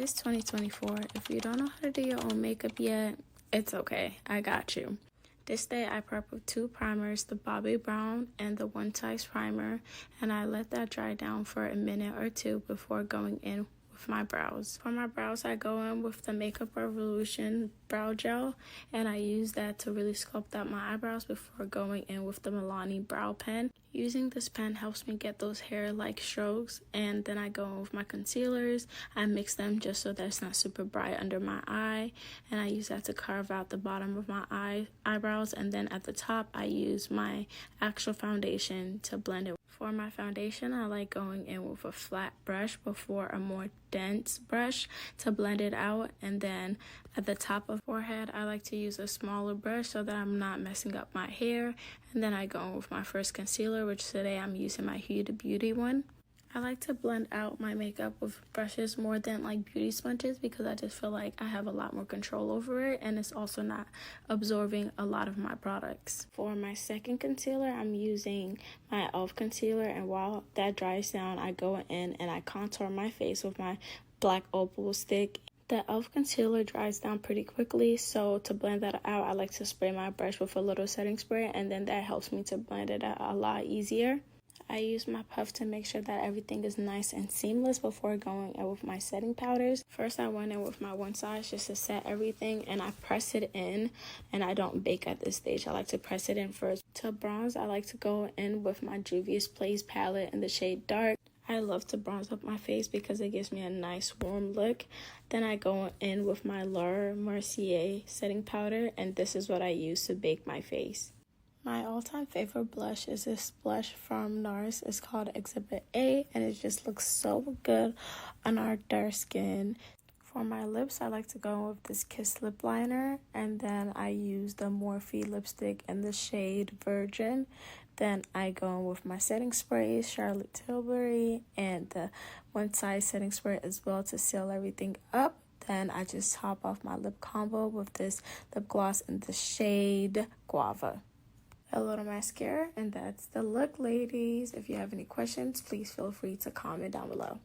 It's 2024. If you don't know how to do your own makeup yet, it's okay. I got you. This day I prep with two primers, the Bobbi Brown and the One Size primer, and I let that dry down for a minute or two before going in with my brows. For my brows, I go in with the Makeup Revolution brow gel, and I use that to really sculpt out my eyebrows before going in with the Milani brow pen. Using this pen helps me get those hair-like strokes, and then I go in with my concealers. I mix them just so that it's not super bright under my eye, and I use that to carve out the bottom of my eyebrows, and then at the top I use my actual foundation to blend it. For my foundation, I like going in with a flat brush before a more dense brush to blend it out, and then at the top of forehead I like to use a smaller brush so that I'm not messing up my hair, and then I go in with my first concealer, which today I'm using my Huda Beauty one. I like to blend out my makeup with brushes more than like beauty sponges because I just feel like I have a lot more control over it, and it's also not absorbing a lot of my products. For my second concealer, I'm using my e.l.f. concealer, and while that dries down, I go in and I contour my face with my black opal stick. The e.l.f. concealer dries down pretty quickly, so to blend that out, I like to spray my brush with a little setting spray, and then that helps me to blend it out a lot easier. I use my puff to make sure that everything is nice and seamless before going in with my setting powders. First, I went in with my One Size just to set everything, and I press it in, and I don't bake at this stage. I like to press it in first. To bronze, I like to go in with my Juvia's Place palette in the shade Dark. I love to bronze up my face because it gives me a nice warm look. Then I go in with my Laura Mercier setting powder, and this is what I use to bake my face. My all-time favorite blush is this blush from NARS. It's called Exhibit A, and it just looks so good on our dark skin. For my lips, I like to go with this Kiss lip liner, and then I use the Morphe lipstick in the shade Virgin. Then I go in with my setting sprays, Charlotte Tilbury, and the One Size setting spray as well to seal everything up. Then I just top off my lip combo with this lip gloss in the shade Guava. A little mascara, and that's the look, ladies. If you have any questions, please feel free to comment down below.